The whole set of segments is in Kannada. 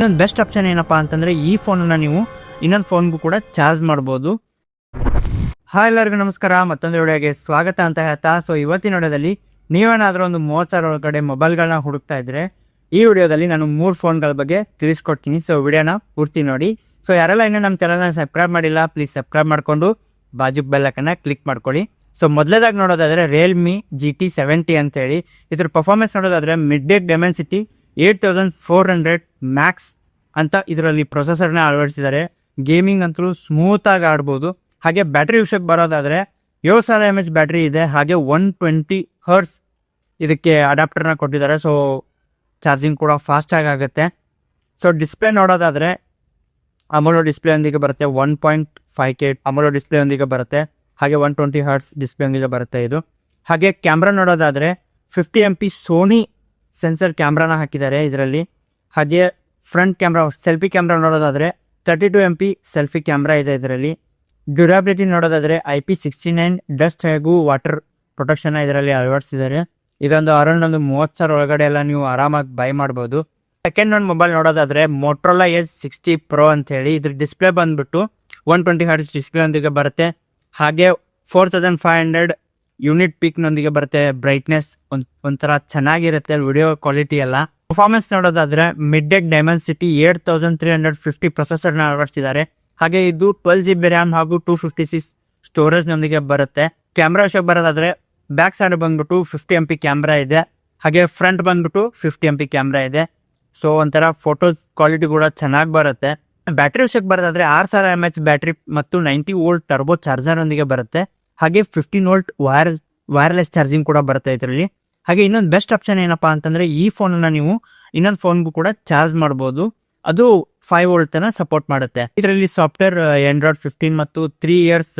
ಇನ್ನೊಂದು ಬೆಸ್ಟ್ ಆಪ್ಷನ್ ಏನಪ್ಪಾ ಅಂತಂದ್ರೆ ಈ ಫೋನನ್ನು ನೀವು ಇನ್ನೊಂದು ಫೋನ್ಗೂ ಕೂಡ ಚಾರ್ಜ್ ಮಾಡ್ಬೋದು. ಹಾಯ್ ಎಲ್ಲರಿಗೂ ನಮಸ್ಕಾರ, ಮತ್ತೊಂದು ವಿಡಿಯೋಗೆ ಸ್ವಾಗತ ಅಂತ ಹೇಳ್ತಾ, ಸೊ ಇವತ್ತಿನ ವಿಡಿಯೋದಲ್ಲಿ ನೀವೇನಾದರೂ ಒಂದು 30,000 ಒಳಗಡೆ ಮೊಬೈಲ್ಗಳನ್ನ ಹುಡುಕ್ತಾ ಇದ್ರೆ ಈ ವಿಡಿಯೋದಲ್ಲಿ ನಾನು 3 ಫೋನ್ಗಳ ಬಗ್ಗೆ ತಿಳಿಸ್ಕೊಡ್ತೀನಿ. ಸೊ ವಿಡಿಯೋನ ಪೂರ್ತಿ ನೋಡಿ. ಸೊ ಯಾರೆಲ್ಲ ಇನ್ನೂ ನಮ್ಮ ಚಾನಲ್ನ ಸಬ್ಸ್ಕ್ರೈಬ್ ಮಾಡಿಲ್ಲ, ಪ್ಲೀಸ್ ಸಬ್ಸ್ಕ್ರೈಬ್ ಮಾಡಿಕೊಂಡು ಬಾಜು ಬೆಲ್ ಐಕನ್ನ ಕ್ಲಿಕ್ ಮಾಡ್ಕೊಳ್ಳಿ. ಸೊ ಮೊದಲೇದಾಗಿ ನೋಡೋದಾದರೆ ರಿಯಲ್ಮಿ GT70 ಅಂತೇಳಿ. ಇದ್ರ ಪರ್ಫಾರ್ಮೆನ್ಸ್ ನೋಡೋದಾದರೆ ಮಿಡ್ಡೇಕ್ ಡೆಮೆನ್ಸಿಟಿ 8400 ಮ್ಯಾಕ್ಸ್ ಅಂತ ಇದರಲ್ಲಿ ಪ್ರೊಸೆಸರ್ನ ಅಳವಡಿಸಿದ್ದಾರೆ. ಗೇಮಿಂಗ್ ಅಂತೂ ಸ್ಮೂತಾಗಿ ಆಡ್ಬೋದು. ಹಾಗೆ ಬ್ಯಾಟ್ರಿ ವಿಷಯಕ್ಕೆ ಬರೋದಾದರೆ 7000 mAh ಬ್ಯಾಟ್ರಿ ಇದೆ. ಹಾಗೆ 120 Hz ಇದಕ್ಕೆ ಅಡಾಪ್ಟರ್ನ ಕೊಟ್ಟಿದ್ದಾರೆ. ಸೊ ಚಾರ್ಜಿಂಗ್ ಕೂಡ ಫಾಸ್ಟಾಗಿ ಆಗುತ್ತೆ. ಸೊ ಡಿಸ್ಪ್ಲೇ ನೋಡೋದಾದರೆ ಅಮೋಲೋ ಡಿಸ್ಪ್ಲೇ ಒಂದಿಗೆ ಬರುತ್ತೆ, 1.5K ಅಮೋಲೋ ಡಿಸ್ಪ್ಲೇ ಒಂದಿಗೆ ಬರುತ್ತೆ. ಹಾಗೆ 120 Hz ಡಿಸ್ಪ್ಲೇ ಒಂದಿಗೆ ಬರುತ್ತೆ ಇದು. ಹಾಗೆ ಕ್ಯಾಮ್ರಾ ನೋಡೋದಾದರೆ 50 MP ಸೋನಿ ಸೆನ್ಸರ್ ಕ್ಯಾಮ್ರಾನ ಹಾಕಿದ್ದಾರೆ ಇದರಲ್ಲಿ. ಹಾಗೆ ಫ್ರಂಟ್ ಕ್ಯಾಮ್ರಾ ಸೆಲ್ಫಿ ಕ್ಯಾಮ್ರಾ ನೋಡೋದಾದರೆ 32 MP ಸೆಲ್ಫಿ ಕ್ಯಾಮ್ರಾ ಇದೆ ಇದರಲ್ಲಿ. ಡ್ಯೂರಾಬಿಲಿಟಿ ನೋಡೋದಾದರೆ IP69 ಡಸ್ಟ್ ಹಾಗೂ ವಾಟರ್ ಪ್ರೊಟೆಕ್ಷನ್ ಇದರಲ್ಲಿ ಅಳವಡಿಸಿದ್ದಾರೆ. ಇದೊಂದು ಅರೌಂಡ್ ಒಂದು 30,000 ಒಳಗಡೆ ಎಲ್ಲ ನೀವು ಆರಾಮಾಗಿ ಬೈ ಮಾಡ್ಬೋದು. ಸೆಕೆಂಡ್ ಒಂದು ಮೊಬೈಲ್ ನೋಡೋದಾದರೆ ಮೋಟ್ರೋಲಾ Edge60 Pro ಅಂತೇಳಿ. ಇದ್ರ ಡಿಸ್ಪ್ಲೇ ಬಂದುಬಿಟ್ಟು 120 Hz ಡಿಸ್ಪ್ಲೇ ಒಂದಿಗೆ ಬರುತ್ತೆ. ಹಾಗೆ 4500 ಯೂನಿಟ್ ಪೀಕ್ನೊಂದಿಗೆ ಬರುತ್ತೆ. ಬ್ರೈಟ್ನೆಸ್ ಒಂಥರ ಚೆನ್ನಾಗಿರುತ್ತೆ, ವಿಡಿಯೋ ಕ್ವಾಲಿಟಿ ಎಲ್ಲ. ಪರ್ಫಾರ್ಮೆನ್ಸ್ ನೋಡೋದಾದರೆ ಮಿಡ್ಡೇಕ್ ಡೈಮೆನ್ಸಿಟಿ 8350 ಪ್ರೊಸೆಸರ್ನ ಅಳವಡಿಸಿದ್ದಾರೆ. ಹಾಗೆ ಇದು 12GB ರ್ಯಾಮ್ ಹಾಗೂ 256 ಸ್ಟೋರೇಜ್ನೊಂದಿಗೆ ಬರುತ್ತೆ. ಕ್ಯಾಮ್ರಾ ವಿಷಯಕ್ಕೆ ಬರೋದಾದರೆ ಬ್ಯಾಕ್ ಸೈಡ್ ಬಂದ್ಬಿಟ್ಟು 50 MP ಕ್ಯಾಮ್ರಾ ಇದೆ. ಹಾಗೆ ಫ್ರಂಟ್ ಬಂದ್ಬಿಟ್ಟು 50 MP ಕ್ಯಾಮ್ರಾ ಇದೆ. ಸೊ ಒಂಥರ ಫೋಟೋಸ್ ಕ್ವಾಲಿಟಿ ಕೂಡ ಚೆನ್ನಾಗಿ ಬರುತ್ತೆ. ಬ್ಯಾಟ್ರಿ ವಿಷಯಕ್ಕೆ ಬರೋದಾದರೆ 6000 mAh ಬ್ಯಾಟ್ರಿ ಮತ್ತು 90 ವೋಲ್ಟ್ ಟರ್ಬೋ ಚಾರ್ಜರ್ ಒಂದಿಗೆ ಬರುತ್ತೆ. ಹಾಗೆ 15 ವೋಲ್ಟ್ ವೈರ್ಲೆಸ್ ಚಾರ್ಜಿಂಗ್ ಕೂಡ ಬರುತ್ತೆ ಇದರಲ್ಲಿ. ಹಾಗೆ ಇನ್ನೊಂದು ಬೆಸ್ಟ್ ಆಪ್ಷನ್ ಏನಪ್ಪಾ ಅಂತಂದ್ರೆ ಈ ಫೋನನ್ನು ನೀವು ಇನ್ನೊಂದು ಫೋನ್ಗೂ ಕೂಡ ಚಾರ್ಜ್ ಮಾಡ್ಬೋದು. ಅದು 5 ವೋಲ್ಟ್ ಸಪೋರ್ಟ್ ಮಾಡುತ್ತೆ. ಇದರಲ್ಲಿ ಸಾಫ್ಟ್ವೇರ್ Android 15 ಮತ್ತು 3 years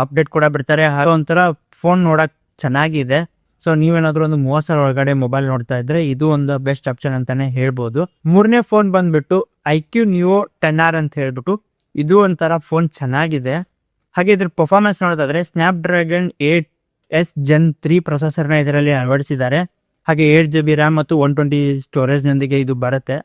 ಅಪ್ಡೇಟ್ ಕೂಡ ಬಿಡ್ತಾರೆ. ಹಾಗೆ ಒಂಥರ ಫೋನ್ ನೋಡಕ್ ಚೆನ್ನಾಗಿದೆ. ಸೊ ನೀವೇನಾದ್ರೂ ಒಂದು 30,000 ಒಳಗಡೆ ಮೊಬೈಲ್ ನೋಡ್ತಾ ಇದ್ರೆ ಇದು ಒಂದು ಬೆಸ್ಟ್ ಆಪ್ಷನ್ ಅಂತಾನೆ ಹೇಳ್ಬೋದು. ಮೂರನೇ ಫೋನ್ ಬಂದ್ಬಿಟ್ಟು iQ Neo 10R ಅಂತ ಹೇಳ್ಬಿಟ್ಟು ಇದು ಒಂಥರ ಫೋನ್ ಚೆನ್ನಾಗಿದೆ. ಹಾಗೆ ಇದ್ರ ಪರ್ಫಾರ್ಮೆನ್ಸ್ ನೋಡೋದಾದ್ರೆ ಸ್ನ್ಯಾಪ್ಡ್ರ್ಯಾಗನ್ 8S Gen 3 ಪ್ರೊಸೆಸರ್ನ ಇದರಲ್ಲಿ ಅಳವಡಿಸಿದ್ದಾರೆ. ಹಾಗೆ 8GB ರ್ಯಾಮ್ ಮತ್ತು 120 ಸ್ಟೋರೇಜ್ನೊಂದಿಗೆ ಇದು ಬರುತ್ತೆ.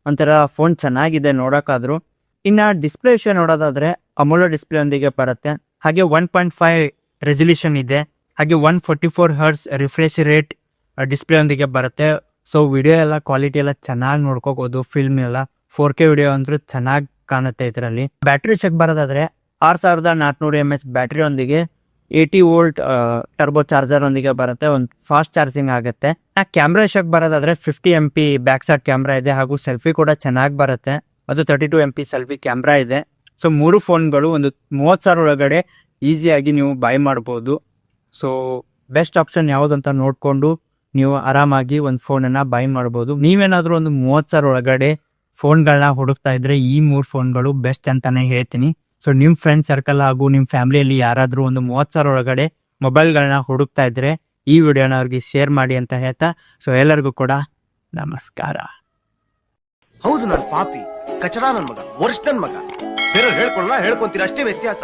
ಒಂಥರ ಫೋನ್ ಚೆನ್ನಾಗಿದೆ ನೋಡೋಕ್ಕಾದ್ರು. ಇನ್ನು ಡಿಸ್ಪ್ಲೇ ವಿಷಯ ನೋಡೋದಾದರೆ ಅಮೋಲೋ ಡಿಸ್ಪ್ಲೇ ಒಂದಿಗೆ ಬರುತ್ತೆ. ಹಾಗೆ 1.5 ರೆಸಲ್ಯೂಷನ್ ಇದೆ. ಹಾಗೆ 144 Hz ರಿಫ್ರೆಶ್ ರೇಟ್ ಡಿಸ್ಪ್ಲೇ ಒಂದಿಗೆ ಬರುತ್ತೆ. ಸೊ ವಿಡಿಯೋ ಎಲ್ಲ ಕ್ವಾಲಿಟಿ ಎಲ್ಲ ಚೆನ್ನಾಗಿ ನೋಡ್ಕೋಬೋದು. ಫಿಲ್ಮ್ ಎಲ್ಲ 4K ವಿಡಿಯೋ ಅಂದ್ರೂ ಚೆನ್ನಾಗಿ ಕಾಣುತ್ತೆ ಇದರಲ್ಲಿ. ಬ್ಯಾಟ್ರಿ ವಿಷಯಕ್ಕೆ ಬರೋದಾದರೆ 6400 mAh ಬ್ಯಾಟ್ರಿ ಒಂದಿಗೆ 80 ವೋಲ್ಟ್ ಟರ್ಬೋ ಚಾರ್ಜರ್ ಒಂದಿಗೆ ಬರುತ್ತೆ. ಒಂದು ಫಾಸ್ಟ್ ಚಾರ್ಜಿಂಗ್ ಆಗುತ್ತೆ. ಕ್ಯಾಮ್ರಾ ವಿಷಯಕ್ಕೆ ಬರೋದಾದರೆ 50 MP ಬ್ಯಾಕ್ ಸೈಡ್ ಕ್ಯಾಮ್ರಾ ಇದೆ. ಹಾಗೂ ಸೆಲ್ಫಿ ಕೂಡ ಚೆನ್ನಾಗಿ ಬರುತ್ತೆ. ಅದು 32 MP ಸೆಲ್ಫಿ ಕ್ಯಾಮ್ರಾ ಇದೆ. ಸೊ 3 ಫೋನ್ಗಳು ಒಂದು 30,000 ಒಳಗಡೆ ಈಸಿಯಾಗಿ ನೀವು ಬೈ ಮಾಡ್ಬೋದು. ಸೊ ಬೆಸ್ಟ್ ಆಪ್ಷನ್ ಯಾವುದಂತ ನೋಡಿಕೊಂಡು ನೀವು ಆರಾಮಾಗಿ ಒಂದು ಫೋನನ್ನು ಬೈ ಮಾಡ್ಬೋದು. ನೀವೇನಾದರೂ ಒಂದು 30,000 ಒಳಗಡೆ ಫೋನ್ಗಳನ್ನ ಹುಡುಕ್ತಾ ಇದ್ರೆ ಈ 3 ಫೋನ್ಗಳು ಬೆಸ್ಟ್ ಅಂತಾನೆ ಹೇಳ್ತೀನಿ. ಸೊ ನಿಮ್ಮ ಫ್ರೆಂಡ್ ಸರ್ಕಲ್ ಹಾಗೂ ನಿಮ್ಮ ಫ್ಯಾಮಿಲಿಯಲ್ಲಿ ಯಾರಾದರೂ ಒಂದು 30,000 ಒಳಗಡೆ ಮೊಬೈಲ್ಗಳನ್ನ ಹುಡುಕ್ತಾ ಇದ್ರೆ ಈ ವಿಡಿಯೋನ ಅವ್ರಿಗೆ ಶೇರ್ ಮಾಡಿ ಅಂತ ಹೇಳ್ತಾ, ಸೊ ಎಲ್ಲರಿಗೂ ಕೂಡ ನಮಸ್ಕಾರ. ಹೌದು, ನಾನು ಪಾಪಿ, ಕಚಡ ನನ್ ಮಗ, ವರ್ಷ ನನ್ ಮಗ. ಬೇರೆ ಹೇಳ್ಕೊಳ್ಳ ಹೇಳ್ಕೊಂತೀರ, ಅಷ್ಟೇ ವ್ಯತ್ಯಾಸ.